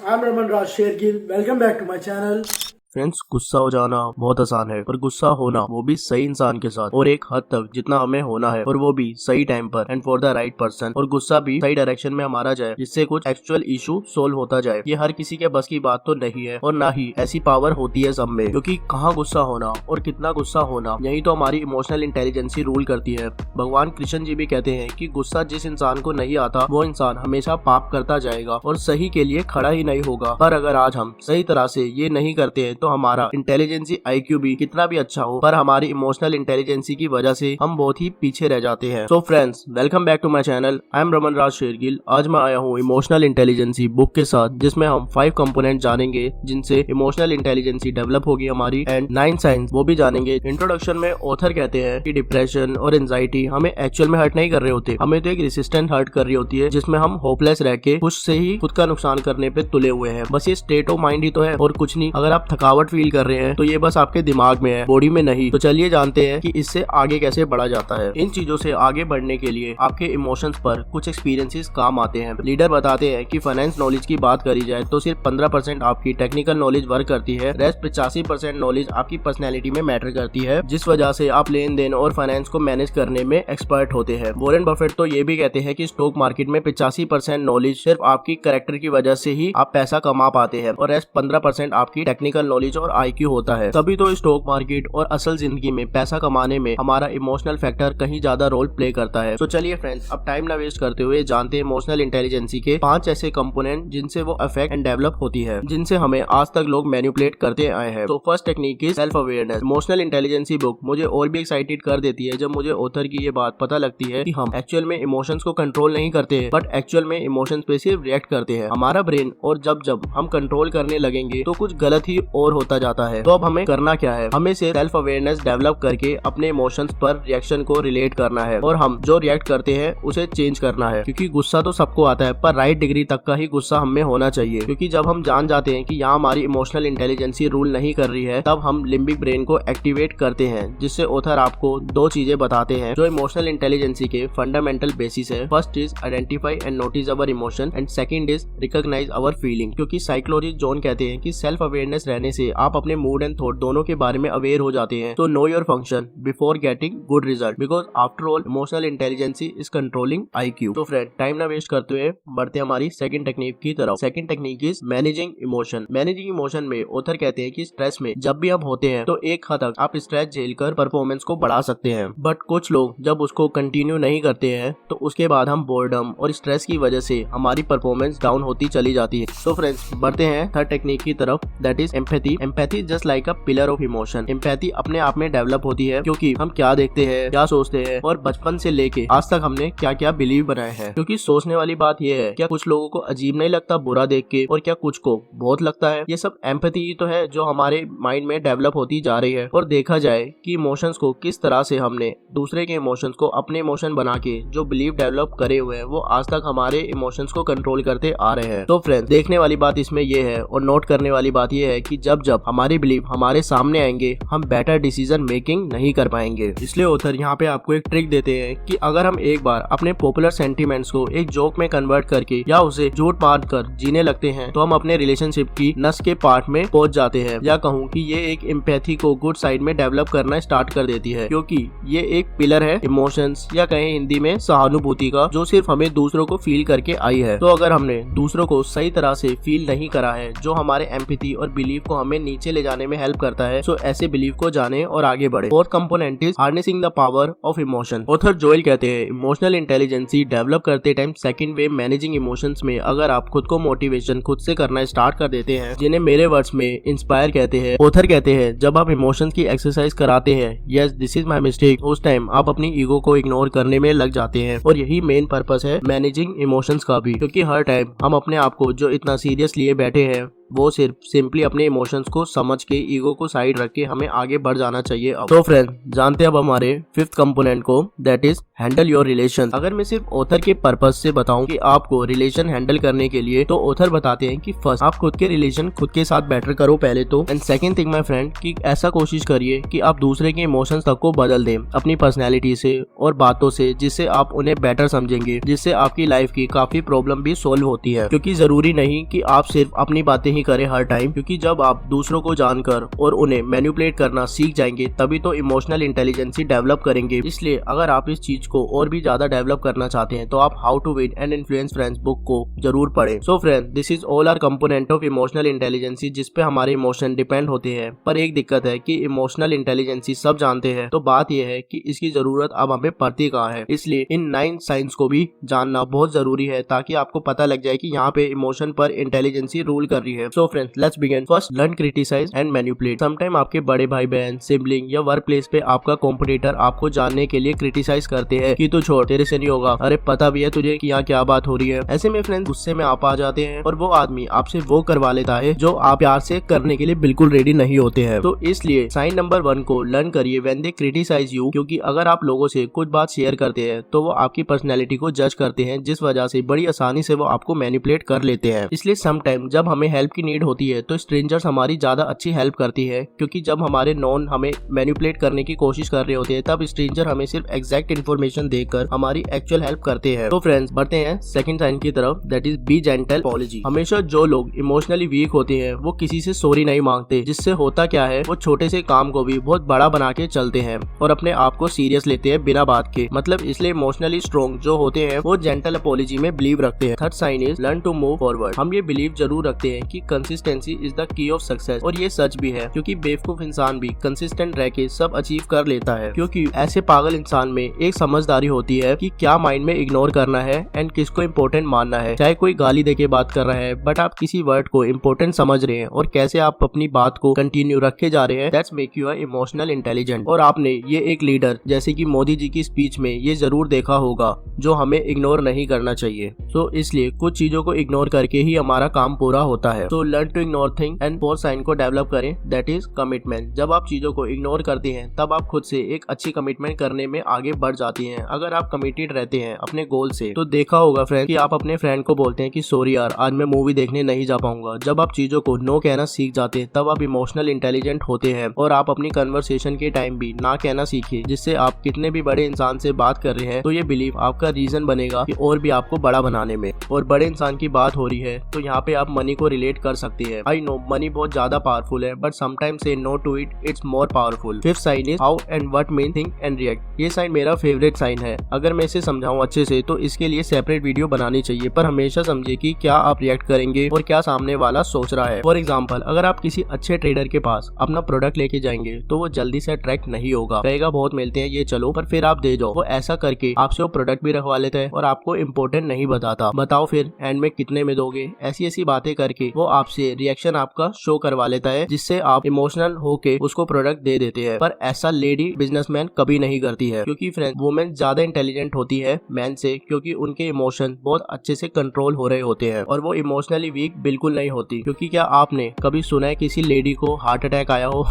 I am Raman Raj Shergill. Welcome back to my channel. Friends, गुस्सा हो जाना बहुत आसान है, पर गुस्सा होना वो भी सही इंसान के साथ और एक हद तक जितना हमें होना है, और वो भी सही टाइम पर and for the right person. और गुस्सा भी सही डायरेक्शन में हमारा जाए, जिससे कुछ एक्चुअल इशू सोल्व होता जाए। ये हर किसी के बस की बात तो नहीं है, और ना ही ऐसी पावर होती है सब में, क्योंकि कहाँ गुस्सा होना और कितना गुस्सा होना, यही तो हमारी इमोशनल इंटेलिजेंसी रूल करती है। भगवान कृष्ण जी भी कहते हैं कि गुस्सा जिस इंसान को नहीं आता, वो इंसान हमेशा पाप करता जाएगा और सही के लिए खड़ा ही नहीं होगा। पर अगर आज हम सही तरह से ये नहीं करते हैं, तो हमारा इंटेलिजेंसी IQ भी कितना भी अच्छा हो, पर हमारी इमोशनल इंटेलिजेंसी की वजह से हम बहुत ही पीछे रह जाते हैं। So friends, welcome back to my channel. I am Raman Raj Shergill. आज मैं आया हूँ इमोशनल इंटेलिजेंसी बुक के साथ, जिसमें हम 5 कंपोनेंट जानेंगे जिनसे इमोशनल इंटेलिजेंसी डेवलप होगी हमारी, एंड 9 साइंस वो भी जानेंगे। इंट्रोडक्शन में ऑथर कहते हैं कि डिप्रेशन और एंजाइटी हमें एक्चुअल में हर्ट नहीं कर रहे होते, हमें तो एक रेसिस्टेंट हर्ट कर रही होती है, जिसमें हम होपलेस रह के खुद से ही खुद का नुकसान करने पे तुले हुए हैं। बस ये स्टेट ऑफ माइंड ही तो है और कुछ नहीं। अगर आप थकावट फील कर रहे हैं तो ये बस आपके दिमाग में है, बॉडी में नहीं। तो चलिए जानते हैं कि इससे आगे कैसे बढ़ा जाता है। इन चीजों से आगे बढ़ने के लिए आपके इमोशंस पर कुछ एक्सपीरियंसेस काम आते हैं। लीडर बताते हैं कि फाइनेंस नॉलेज की बात करी जाए तो सिर्फ 15% आपकी टेक्निकल नॉलेज वर्क करती है, रेस्ट 85% नॉलेज आपकी पर्सनैलिटी में मैटर करती है, जिस वजह से आप लेन देन और फाइनेंस को मैनेज करने में एक्सपर्ट होते हैं। वॉरेन बफेट तो ये भी कहते हैं कि स्टॉक मार्केट में 85% नॉलेज सिर्फ आपकी कैरेक्टर की वजह से ही आप पैसा कमा पाते हैं, और रेस्ट 15% आपकी टेक्निकल नॉलेज और IQ होता है। तभी तो स्टॉक मार्केट और असल जिंदगी में पैसा कमाने में हमारा इमोशनल फैक्टर कहीं ज्यादा रोल प्ले करता है। तो चलिए फ्रेंड्स, अब टाइम ना वेस्ट करते हुए जानते हैं इमोशनल इंटेलिजेंसी के 5 ऐसे कंपोनेंट जिनसे वो अफेक्ट एंड डेवलप होती है, जिनसे हमें आज तक लोग मैनिपुलेट करते आए हैं। तो first technique is self awareness. Emotional intelligence book मुझे और भी एक्साइटेड कर देती है जब मुझे ऑथर की ये बात पता लगती है कि हम एक्चुअल में इमोशंस को कंट्रोल नहीं करते हैं, बट एक्चुअल में इमोशंस पे सिर्फ रिएक्ट करते हैं हमारा ब्रेन। और जब हम कंट्रोल करने लगेंगे तो कुछ गलत ही और होता जाता है। तो अब हमें करना क्या है? हमें से सेल्फ अवेयरनेस डेवलप करके अपने इमोशंस पर रिएक्शन को रिलेट करना है, और हम जो रिएक्ट करते हैं उसे चेंज करना है। क्योंकि गुस्सा तो सबको आता है, पर राइट डिग्री तक का ही गुस्सा हमें होना चाहिए। क्योंकि जब हम जान जाते हैं कि यहाँ हमारी इमोशनल इंटेलिजेंसी रूल नहीं कर रही है, तब हम लिम्बिक ब्रेन को एक्टिवेट करते हैं, जिससे ऑथर आपको 2 चीजें बताते हैं जो इमोशनल इंटेलिजेंसी के फंडामेंटल बेसिस है। First is identify and notice our emotion, and second is recognise our feeling. क्योंकि साइकोलॉजिस्ट जॉन कहते हैं कि सेल्फ अवेयरनेस रहने से आप अपने मूड एंड थॉट दोनों के बारे में अवेयर हो जाते हैं। तो know your function before getting good result, because after all emotional intelligency is controlling IQ। तो फ्रेंड, टाइम ना वेस्ट करते हुए बढ़ते हमारी सेकंड टेक्निक की तरफ। Second technique is managing emotion. Managing emotion में ऑथर कहते हैं कि स्ट्रेस में जब भी हम होते हैं तो एक हद तक आप स्ट्रेस झेलकर परफॉर्मेंस को बढ़ा सकते हैं, बट कुछ लोग जब उसको कंटिन्यू नहीं करते हैं तो उसके बाद हम बोर्डम और स्ट्रेस की वजह से हमारी परफॉर्मेंस डाउन होती चली जाती है। तो फ्रेंड्स, बढ़ते हैं थर्ड टेक्निक की तरफ, that is empathy. Empathy just like a pillar of emotion. Empathy अपने आप में डेवलप होती है क्योंकि हम क्या देखते हैं, क्या सोचते हैं, और बचपन से लेके आज तक हमने क्या क्या बिलीव बनाए हैं। क्योंकि सोचने वाली बात यह है, क्या कुछ लोगों को अजीब नहीं लगता बुरा देख के, और क्या कुछ को बहुत लगता है। ये सब एम्पैथी ही तो है जो हमारे माइंड में डेवलप होती जा रही है। और देखा जाए कि इमोशंस को किस तरह से हमने दूसरे के इमोशंस को अपने इमोशन बना के जो बिलीव डेवलप करे हुए हैं, वो आज तक हमारे इमोशंस को कंट्रोल करते आ रहे हैं। तो फ्रेंड्स, देखने वाली बात इसमें यह है और नोट करने वाली बात यह है कि जब हमारे बिलीव हमारे सामने आएंगे, हम बेटर डिसीजन मेकिंग नहीं कर पाएंगे। इसलिए ऑथर यहाँ पे आपको एक ट्रिक देते हैं कि अगर हम एक बार अपने पॉपुलर सेंटीमेंट्स को एक जोक में कन्वर्ट करके या उसे झूठ मार कर जीने लगते हैं, तो हम अपने रिलेशनशिप की नस के पार्ट में पहुंच जाते हैं। या कहूँ कि ये एक एम्पैथी को गुड साइड में डेवलप करना स्टार्ट कर देती है, क्योंकि ये एक पिलर है इमोशंस, या कहें हिंदी में सहानुभूति का, जो सिर्फ हमें दूसरों को फील करके आई है। तो अगर हमने दूसरों को सही तरह से फील नहीं करा है, जो हमारे एम्पैथी और बिलीव को हमें नीचे ले जाने में हेल्प करता है, तो ऐसे बिलीव को जाने और आगे बढ़े। Fourth component is harnessing the power of emotion. Author Joel कहते हैं इमोशनल इंटेलिजेंसी डेवलप करते टाइम सेकंड वे मैनेजिंग इमोशंस में अगर आप खुद को मोटिवेशन खुद से करना स्टार्ट कर देते हैं, जिन्हें मेरे वर्ड्स में इंस्पायर कहते हैं। ऑथर कहते हैं जब आप इमोशंस की एक्सरसाइज कराते हैं, yes this is my mistake, उस टाइम आप अपनी ईगो को इग्नोर करने में लग जाते हैं। और यही मेन पर्पस है मैनेजिंग इमोशंस का भी, क्योंकि हर टाइम हम अपने आप को जो इतना सीरियस लिए बैठे हैं वो सिर्फ सिंपली अपने इमोशंस को समझ के ईगो को साइड रख के हमें आगे बढ़ जाना चाहिए। तो फ्रेंड, जानते हैं अब हमारे 5th कंपोनेंट को, that is handle your relation. अगर मैं सिर्फ ऑथर के पर्पज से बताऊं कि आपको रिलेशन हैंडल करने के लिए, तो ऑथर बताते हैं कि फर्स्ट आप खुद के रिलेशन खुद के साथ बेटर करो पहले तो, and second thing my friend कि ऐसा कोशिश करिए कि आप दूसरे के इमोशंस तक को बदल दें अपनी पर्सनैलिटी से और बातों से, जिससे आप उन्हें बेटर समझेंगे, जिससे आपकी लाइफ की काफी प्रॉब्लम भी सोल्व होती है। क्योंकि जरूरी नहीं कि आप सिर्फ अपनी बातें ही करें हर टाइम, क्योंकि जब आप दूसरों को जानकर और उन्हें मैनिपुलेट करना सीख जाएंगे तभी तो इमोशनल इंटेलिजेंसी डेवलप करेंगे। इसलिए अगर आप इस चीज को और भी ज्यादा डेवलप करना चाहते हैं तो आप how to win and influence friends book को जरूर पढ़ें। So friend, this is all are component of emotional intelligency, जिसपे हमारे इमोशन डिपेंड होते हैं। पर एक दिक्कत है कि इमोशनल इंटेलिजेंसी सब जानते हैं, तो बात यह है कि इसकी जरूरत अब हमें पड़ती कहाँ है। इसलिए इन 9 साइंस को भी जानना बहुत जरूरी है ताकि आपको पता लग जाए कि यहाँ पे इमोशन पर इंटेलिजेंसी रूल कर रही है। So friends, let's begin. First, learn criticize and manipulate. Sometime आपके बड़े भाई बहन, सिबलिंग या वर्क प्लेस पे आपका कॉम्पिटिटर आपको जानने के लिए क्रिटिसाइज करते हैं कि तू छोड़, तेरे से नहीं होगा, अरे पता भी है तुझे कि यहाँ क्या बात हो रही है। ऐसे में फ्रेंड्स, गुस्से में आप आ जाते हैं और वो आदमी आपसे वो करवा लेता है जो आप प्यार से करने के लिए बिल्कुल रेडी नहीं होते हैं। तो इसलिए साइन नंबर 1 को लर्न करिए व्हेन दे क्रिटिसाइज यू, क्योंकि अगर आप लोगों से कुछ बात शेयर करते हैं तो वो आपकी पर्सनैलिटी को जज करते हैं, जिस वजह से बड़ी आसानी से वो आपको मैनिपुलेट कर लेते हैं। इसलिए सम टाइम जब हमें हेल्प की नीड होती है तो स्ट्रेंजर्स हमारी ज्यादा अच्छी हेल्प करती है, क्योंकि जब हमारे नॉन हमें मैनिपुलेट करने की कोशिश कर रहे होते हैं तब स्ट्रेंजर हमें सिर्फ एग्जैक्ट इन्फॉर्मेशन देकर हमारी एक्चुअल हेल्प करते हैं। तो फ्रेंड्स, बढ़ते हैं सेकंड साइन की तरफ, that is B gentle apology. हमेशा जो लोग इमोशनली वीक होते हैं वो किसी से सॉरी नहीं मांगते, जिससे होता क्या है, वो छोटे से काम को भी बहुत बड़ा बना के चलते हैं और अपने आप को सीरियस लेते हैं बिना बात के। मतलब इसलिए इमोशनली स्ट्रॉन्ग जो होते हैं वो जेंटल अपॉलजी में बिलीव रखते हैं। Third sign is learn to move forward. हम ये बिलीव जरूर रखते हैं कि consistency is the key of success, और ये सच भी है, क्योंकि बेवकूफ इंसान भी कंसिस्टेंट रह के सब अचीव कर लेता है। क्योंकि ऐसे पागल इंसान में एक समझदारी होती है कि क्या माइंड में इग्नोर करना है एंड किसको इम्पोर्टेंट मानना है। चाहे कोई गाली देके बात कर रहा है बट आप किसी वर्ड को इम्पोर्टेंट समझ रहे हैं और कैसे आप अपनी बात को कंटिन्यू रखे जा रहे हैं, that's make you emotional intelligent. और आपने ये एक लीडर जैसे कि मोदी जी की स्पीच में ये जरूर देखा होगा, जो हमें इग्नोर नहीं करना चाहिए। तो इसलिए कुछ चीजों को इग्नोर करके ही हमारा काम पूरा होता है। तो learn to ignore thing and fourth sign को डेवलप करें, दैट इज कमिटमेंट। जब आप चीजों को इग्नोर करते हैं तब आप खुद से एक अच्छी कमिटमेंट करने में आगे बढ़ जाती हैं। अगर आप कमिटेड रहते हैं अपने गोल से, तो देखा होगा फ्रेंड कि आप अपने फ्रेंड को बोलते हैं कि सॉरी यार, आज मैं मूवी देखने नहीं जा पाऊंगा। जब आप चीजों को नो कहना सीख जाते हैं तब आप इमोशनल इंटेलिजेंट होते हैं और आप अपनी कन्वर्सेशन के टाइम भी ना कहना सीखिए, जिससे आप कितने भी बड़े इंसान से बात कर रहे हैं तो ये बिलीव आपका रीजन बनेगा कि और भी आपको बड़ा बनाने में। और बड़े इंसान की बात हो रही है तो यहाँ पे आप मनी को रिलेट कर सकते हैं। आई नो मनी बहुत ज्यादा पावरफुल है, but sometimes say no to it, it's more powerful. Fifth sign is how and what mean think and react. ये साइन मेरा फेवरेट साइन है। अगर मैं इसे समझाऊं अच्छे से तो इसके लिए सेपरेट वीडियो बनानी चाहिए, पर हमेशा समझिए कि क्या आप रिएक्ट करेंगे और क्या सामने वाला सोच रहा है। फॉर एग्जाम्पल, अगर आप किसी अच्छे ट्रेडर के पास अपना प्रोडक्ट लेके जाएंगे तो वो जल्दी से अट्रैक्ट नहीं होगा, कहेगा बहुत मिलते हैं ये चलो, पर फिर आप दे जाओ। वो ऐसा करके आपसे वो प्रोडक्ट भी रखवा लेता है और आपको इम्पोर्टेंट नहीं बताता। बताओ फिर एंड में कितने में दोगे, ऐसी ऐसी बातें करके वो आपसे रिएक्शन आपका शो करवा लेता है, जिससे आप इमोशनल होके उसको प्रोडक्ट दे देते हैं। पर ऐसा लेडी बिजनेसमैन कभी नहीं करती है, क्योंकि फ्रेंड्स वुमेन ज्यादा इंटेलिजेंट होती है मैन से, क्योंकि उनके इमोशन बहुत अच्छे से कंट्रोल हो रहे होते हैं और वो इमोशनली वीक बिल्कुल नहीं होती। क्योंकि क्या आपने कभी सुना है किसी लेडी को हार्ट अटैक आया हो?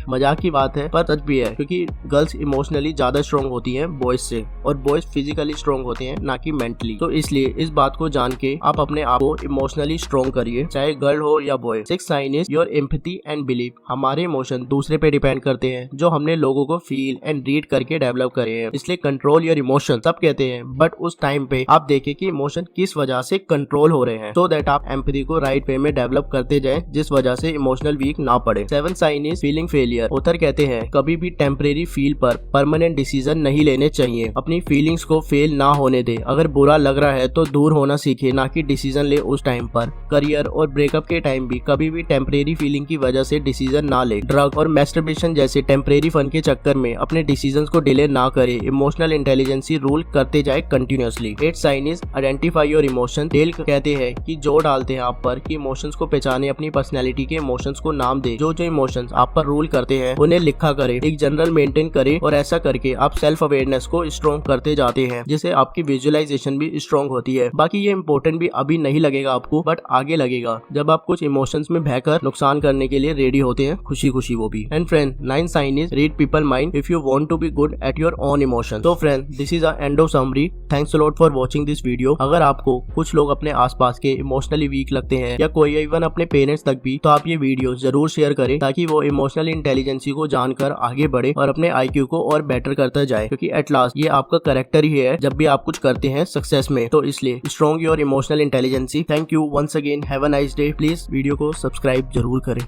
मजाक की बात है पर सच भी है, क्योंकि गर्ल्स इमोशनली ज्यादा स्ट्रॉन्ग होती हैं बॉयज से और बॉयज फिजिकली स्ट्रॉन्ग होते हैं ना कि मेंटली। तो इसलिए इस बात को जान के आप अपने आप को इमोशनली स्ट्रॉन्ग करिए, चाहे गर्ल हो या boy. Sixth sign is your empathy and belief. हमारे इमोशन दूसरे पे डिपेंड करते हैं, जो हमने लोगों को फील एंड रीड करके डेवलप करे हैं। इसलिए कंट्रोल योर इमोशन सब कहते हैं, बट उस टाइम पे आप देखें कि इमोशन किस वजह से कंट्रोल हो रहे हैं, सो दैट आप एम्पैथी को राइट वे में डेवलप करते जाएं, जिस वजह से इमोशनल वीक ना पड़े। Seven sign is feeling failure. Author कहते हैं कभी भी टेम्परेरी फील पर परमानेंट डिसीजन नहीं लेने चाहिए। अपनी फीलिंग्स को फेल ना होने दे। अगर बुरा लग रहा है तो दूर होना सीखे, ना कि डिसीजन ले उस टाइम पर। करियर और ब्रेकअप के टाइम भी कभी भी टेम्परेरी फीलिंग की वजह से डिसीजन ना ले। ड्रग और मैस्टरबेशन जैसे टेम्परेरी फन के चक्कर में अपने डिसीजंस को डिले ना करे। इमोशनल इंटेलिजेंसी रूल करते जाए continuously. Eight sign is identify your emotion. Dale कहते हैं कि जोर डालते हैं आप पर कि इमोशंस को पहचाने, अपनी पर्सनैलिटी के इमोशंस को नाम दे। जो जो इमोशंस आप पर रूल करते हैं उन्हें लिखा करे, एक जनरल मेंटेन करे, और ऐसा करके आप सेल्फ अवेयरनेस को स्ट्रॉन्ग करते जाते हैं, जिससे आपकी विजुअलाइजेशन भी स्ट्रॉन्ग होती है। बाकी ये इंपॉर्टेंट भी अभी नहीं लगेगा आपको, बट आगे लगेगा जब आप कुछ इमोशंस में बहकर नुकसान करने के लिए रेडी होते हैं, खुशी खुशी वो भी। And friend, 9th sign is read people mind if you want to be good at your own emotion. तो friend, this is a end of summary. Thanks a lot for watching this video. अगर आपको कुछ लोग अपने आसपास के emotionally weak लगते हैं या कोई इवन अपने पेरेंट्स तक भी, तो आप ये वीडियो जरूर शेयर करें ताकि वो इमोशनल इंटेलिजेंसी को जानकर आगे बढ़े और अपने IQ को और बेटर करता जाए, क्योंकि एट लास्ट ये आपका कैरेक्टर ही है जब भी आप कुछ करते हैं सक्सेस में। तो इसलिए strong your emotional intelligency. Thank you once again, have a nice day. Please video को सब्सक्राइब जरूर करें।